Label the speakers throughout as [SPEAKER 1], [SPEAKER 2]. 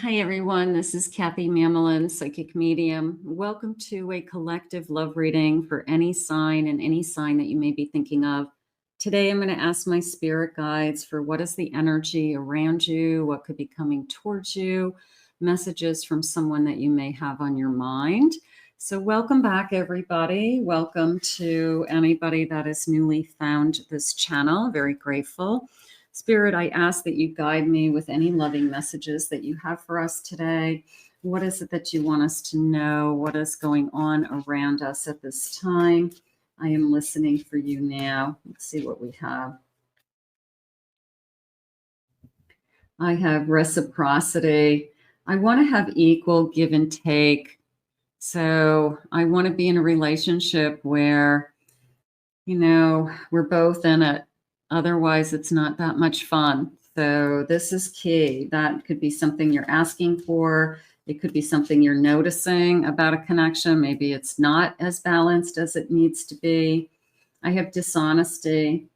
[SPEAKER 1] Hi, everyone. This is Kathy Mamelin, Psychic Medium. Welcome to a collective love reading for any sign and any sign that you may be thinking of. Today, I'm going to ask my spirit guides for what is the energy around you, what could be coming towards you, messages from someone that you may have on your mind. So welcome back, everybody. Welcome to anybody that has newly found this channel. Very grateful. Spirit, I ask that you guide me with any loving messages that you have for us today. What is it that you want us to know? What is going on around us at this time? I am listening for you now. Let's see what we have. I have reciprocity. I want to have equal give and take. So I want to be in a relationship where, we're both in it. Otherwise, it's not that much fun. So this is key. That could be something you're asking for. It could be something you're noticing about a connection. Maybe it's not as balanced as it needs to be. I have dishonesty.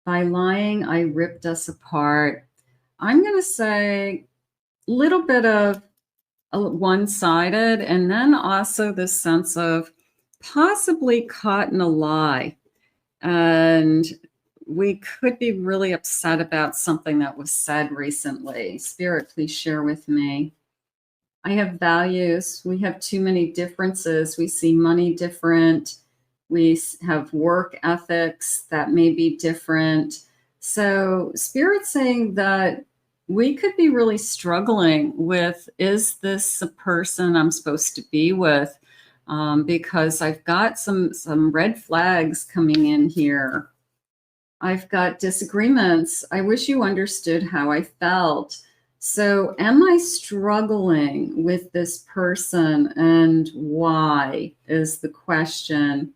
[SPEAKER 1] By lying, I ripped us apart. I'm going to say a little bit of one-sided, and then also this sense of possibly caught in a lie. And we could be really upset about something that was said recently. Spirit, please share with me. I have values. We have too many differences. We see money different. We have work ethics that may be different. So Spirit's saying that we could be really struggling with, is this a person I'm supposed to be with? Because I've got some red flags coming in here. I've got disagreements. I wish you understood how I felt. So am I struggling with this person, and why is the question.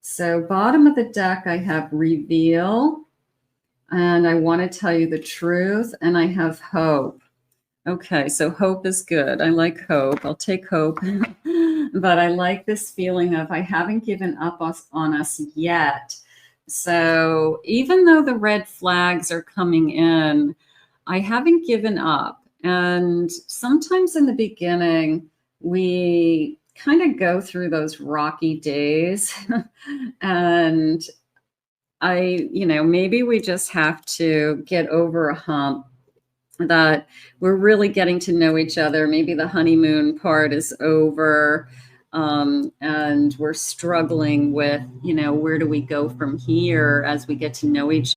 [SPEAKER 1] So bottom of the deck, I have reveal, and I want to tell you the truth, and I have hope. Okay, so hope is good. I like hope. I'll take hope. But I like this feeling of I haven't given up on us yet. So even though the red flags are coming in, I haven't given up. And sometimes in the beginning, we kind of go through those rocky days. And maybe we just have to get over a hump that we're really getting to know each other. Maybe the honeymoon part is over. And we're struggling with, where do we go from here as we get to know each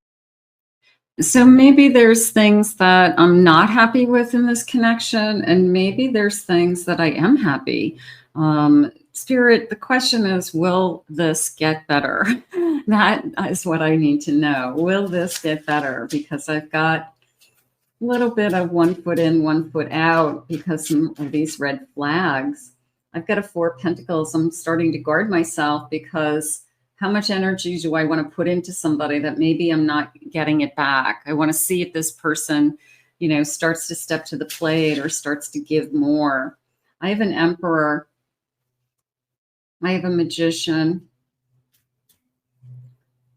[SPEAKER 1] other? So maybe there's things that I'm not happy with in this connection, and maybe there's things that I am happy. Spirit, the question is, will this get better? That is what I need to know. Will this get better? Because I've got a little bit of 1 foot in, 1 foot out because of these red flags. I've got a 4 of Pentacles. I'm starting to guard myself because how much energy do I want to put into somebody that maybe I'm not getting it back? I want to see if this person, starts to step to the plate or starts to give more. I have an Emperor. I have a Magician.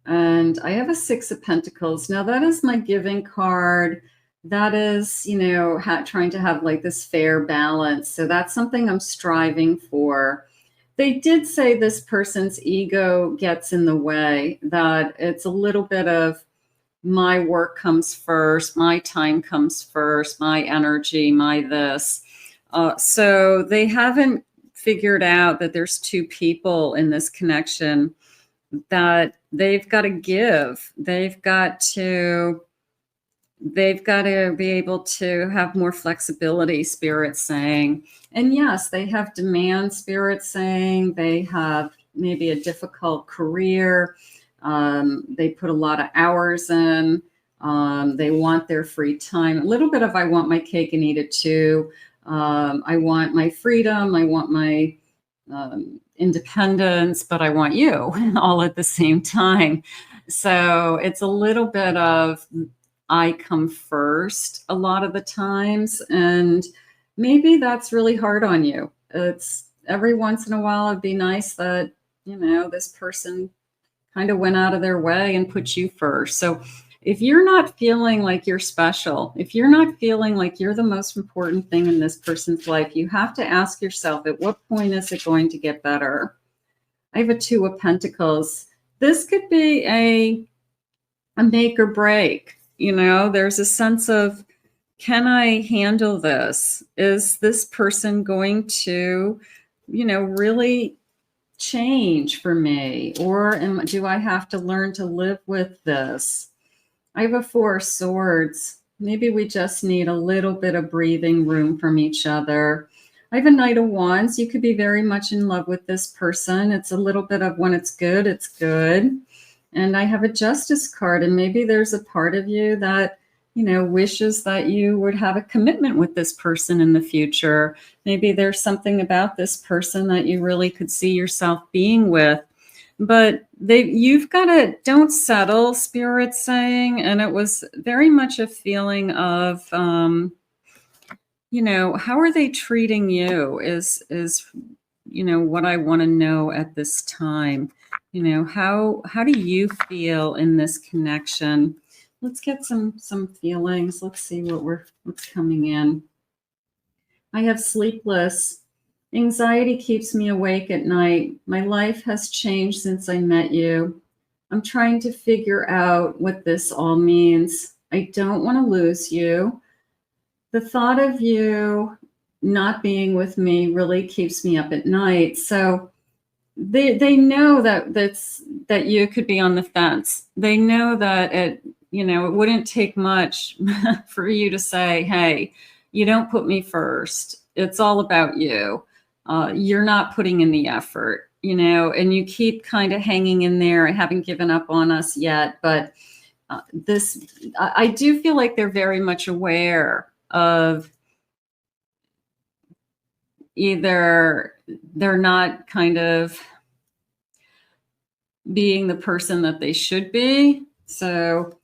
[SPEAKER 1] And I have a 6 of Pentacles. Now that is my giving card. That is, trying to have like this fair balance. So that's something I'm striving for. They did say this person's ego gets in the way, that it's a little bit of my work comes first, my time comes first, my energy, my this. So they haven't figured out that there's 2 people in this connection, that they've got to give. They've got to be able to have more flexibility, Spirit saying. And yes, they have demand, Spirit saying. They have maybe a difficult career. They put a lot of hours in. They want their free time. A little bit of I want my cake and eat it too. I want my freedom. I want my independence, but I want you all at the same time. So it's a little bit of I come first a lot of the times, and maybe that's really hard on you. It's every once in a while it'd be nice that, this person kind of went out of their way and put you first. So if you're not feeling like you're special, if you're not feeling like you're the most important thing in this person's life, you have to ask yourself, at what point is it going to get better? I have a Two of Pentacles. This could be a make or break. There's a sense of, can I handle this? Is this person going to, really change for me? Or do I have to learn to live with this? I have a Four of Swords. Maybe we just need a little bit of breathing room from each other. I have a Knight of Wands. You could be very much in love with this person. It's a little bit of, when it's good, it's good. And I have a Justice card, and maybe there's a part of you that, wishes that you would have a commitment with this person in the future. Maybe there's something about this person that you really could see yourself being with. But you've got to, don't settle, Spirit's saying. And it was very much a feeling of, how are they treating you is what I want to know at this time. How do you feel in this connection? Let's get some feelings. Let's see what's coming in. I have sleepless. Anxiety keeps me awake at night. My life has changed since I met you. I'm trying to figure out what this all means. I don't want to lose you. The thought of you not being with me really keeps me up at night. So they know that you could be on the fence. They know that it wouldn't take much for you to say, hey, you don't put me first. It's all about you. You're not putting in the effort, and you keep kind of hanging in there. I haven't given up on us yet, but I do feel like they're very much aware of either they're not kind of being the person that they should be. So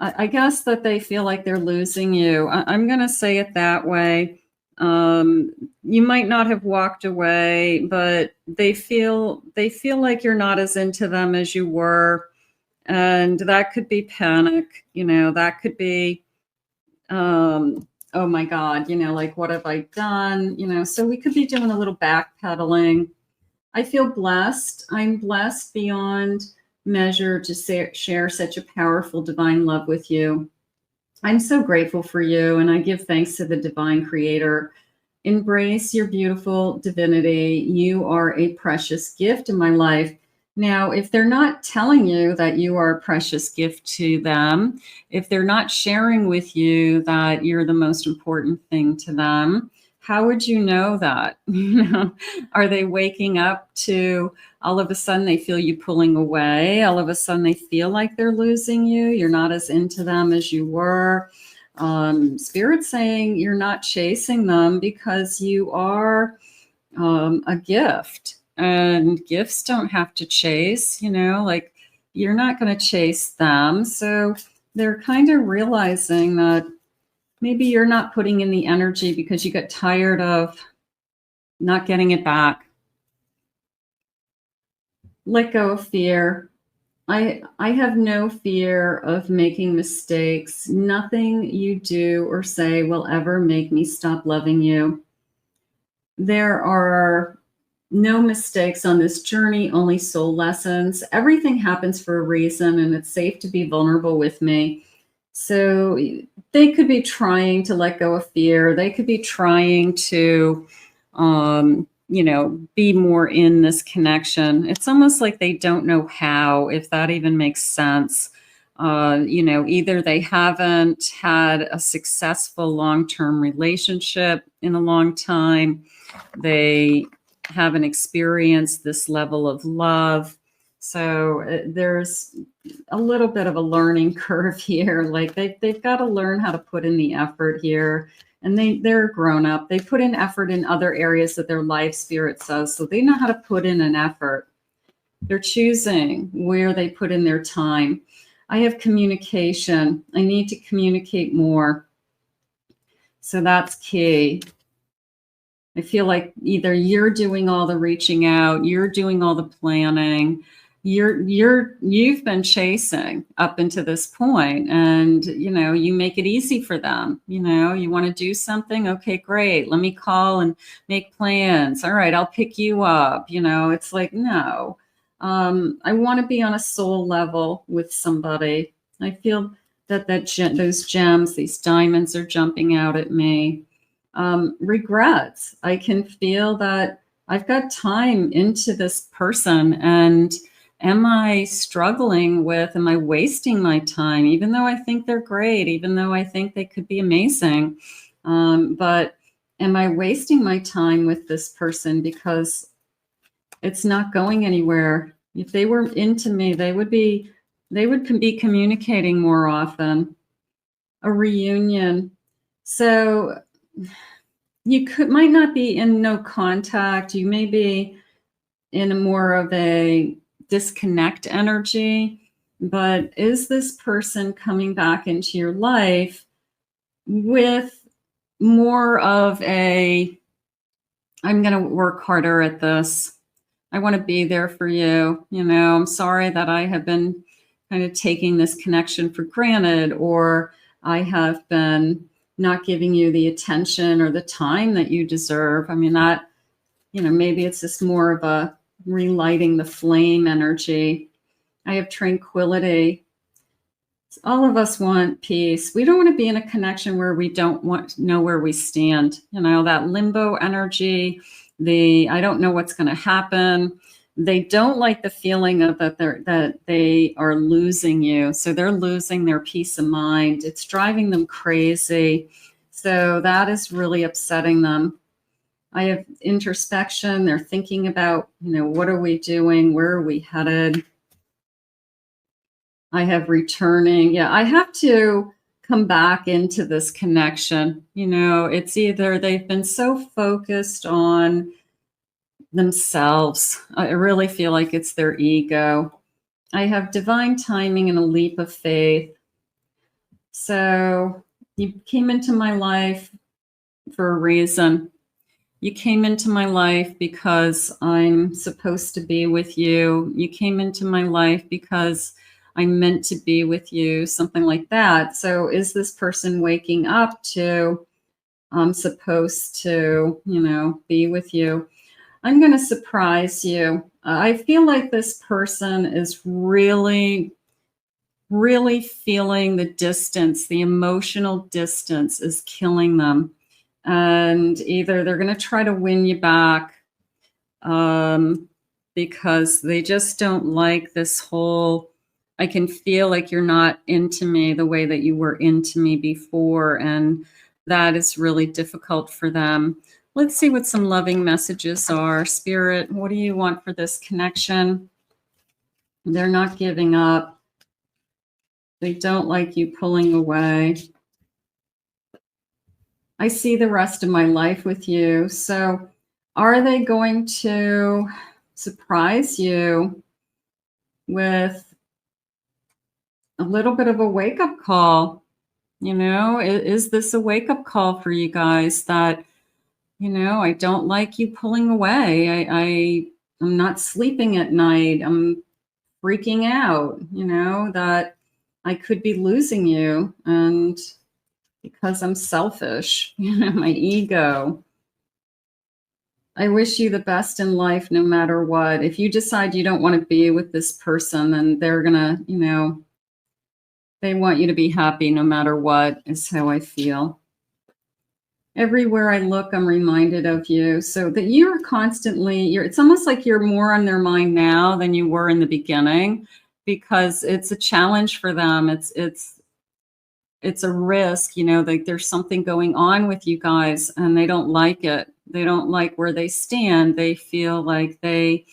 [SPEAKER 1] I guess that they feel like they're losing you. I'm going to say it that way. You might not have walked away, but they feel like you're not as into them as you were. And that could be panic, that could be, oh my God, like, what have I done? So we could be doing a little backpedaling. I feel blessed. I'm blessed beyond measure to share such a powerful divine love with you. I'm so grateful for you, and I give thanks to the divine creator. Embrace your beautiful divinity. You are a precious gift in my life. Now, if they're not telling you that you are a precious gift to them, if they're not sharing with you that you're the most important thing to them, how would you know that? Are they waking up to all of a sudden they feel you pulling away? All of a sudden they feel like they're losing you. You're not as into them as you were. Spirit's saying you're not chasing them because you are a gift, and gifts don't have to chase, like, you're not going to chase them. So they're kind of realizing that maybe you're not putting in the energy because you got tired of not getting it back. Let go of fear. I have no fear of making mistakes. Nothing you do or say will ever make me stop loving you. There are no mistakes on this journey, only soul lessons. Everything happens for a reason, and it's safe to be vulnerable with me. So they could be trying to let go of fear. They could be trying to, be more in this connection. It's almost like they don't know how, if that even makes sense. Either they haven't had a successful long-term relationship in a long time. They haven't experienced this level of love. So there's a little bit of a learning curve here. Like they've got to learn how to put in the effort here. And they're grown up. They put in effort in other areas of their life, Spirit says. So they know how to put in an effort. They're choosing where they put in their time. I have communication. I need to communicate more. So that's key. I feel like either you're doing all the reaching out, you're doing all the planning, you've been chasing up into this point, and you make it easy for them. You want to do something, okay, great, let me call and make plans. All right, I'll pick you up. It's like, no. I want to be on a soul level with somebody. I feel that those gems, these diamonds, are jumping out at me. Regrets. I can feel that I've got time into this person, and am I wasting my time, even though I think they're great, even though I think they could be amazing? But am I wasting my time with this person because it's not going anywhere? If they were into me, they would be communicating more often. A reunion. So you might not be in no contact. You may be in more of a disconnect energy, but is this person coming back into your life with more of a, I'm going to work harder at this. I want to be there for you. I'm sorry that I have been kind of taking this connection for granted, or I have been not giving you the attention or the time that you deserve. I mean, that, maybe it's just more of a relighting the flame energy. I have tranquility. All of us want peace. We don't want to be in a connection where we don't want to know where we stand. That limbo energy, I don't know what's going to happen. They don't like the feeling of that they are losing you. So they're losing their peace of mind. It's driving them crazy. So that is really upsetting them. I have introspection. They're thinking about, what are we doing? Where are we headed? I have returning. Yeah, I have to come back into this connection. It's either they've been so focused on themselves. I really feel like it's their ego. I have divine timing and a leap of faith. So you came into my life for a reason. You came into my life because I'm supposed to be with you. You came into my life because I'm meant to be with you, something like that. So is this person waking up to, I'm supposed to, be with you? I'm going to surprise you. I feel like this person is really, really feeling the distance. The emotional distance is killing them. And either they're going to try to win you back because they just don't like this whole, I can feel like you're not into me the way that you were into me before. And that is really difficult for them. Let's see what some loving messages are. Spirit, what do you want for this connection? They're not giving up. They don't like you pulling away. I see the rest of my life with you. So are they going to surprise you with a little bit of a wake-up call? Is this a wake-up call for you guys that, I don't like you pulling away. I'm not sleeping at night. I'm freaking out, that I could be losing you. And because I'm selfish, my ego. I wish you the best in life no matter what. If you decide you don't want to be with this person, then they're going to, they want you to be happy no matter what, is how I feel. Everywhere I look, I'm reminded of you. So that you're constantly, it's almost like you're more on their mind now than you were in the beginning, because it's a challenge for them. It's a risk, like there's something going on with you guys and they don't like it. They don't like where they stand. They feel like they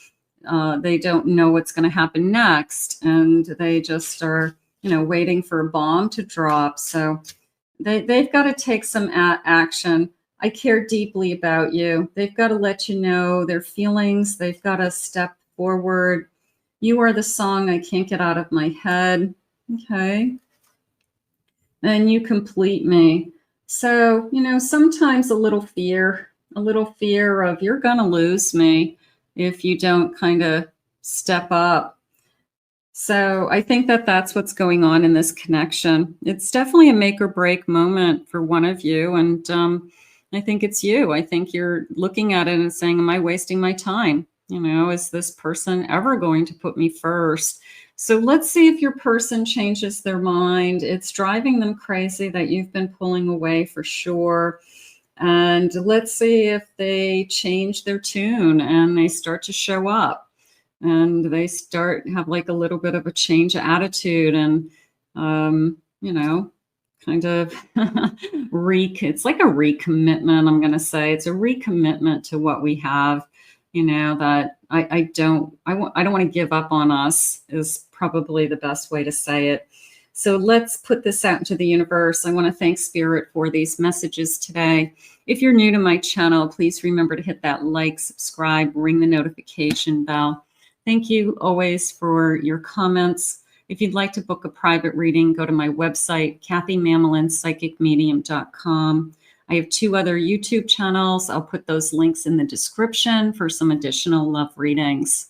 [SPEAKER 1] don't know what's going to happen next. And they just are, waiting for a bomb to drop. So they've got to take some action. I care deeply about you. They've got to let you know their feelings. They've got to step forward. You are the song I can't get out of my head. Okay. And you complete me. So, sometimes a little fear of you're going to lose me if you don't kind of step up. So I think that that's what's going on in this connection. It's definitely a make or break moment for one of you. And I think it's you. I think you're looking at it and saying, am I wasting my time? You know, is this person ever going to put me first? So let's see if your person changes their mind. It's driving them crazy that you've been pulling away for sure. And let's see if they change their tune and they start to show up and they start have like a little bit of a change of attitude and you know, kind of it's like a recommitment. I'm going to say it's a recommitment to what we have, you know, that I don't want to give up on us is probably the best way to say it. So let's put this out into the universe. I want to thank Spirit for these messages today. If you're new to my channel, please remember to hit that like, subscribe, ring the notification bell. Thank you always for your comments. If you'd like to book a private reading, go to my website, kathymamolinspsychicmedium.com. I have 2 other YouTube channels. I'll put those links in the description for some additional love readings.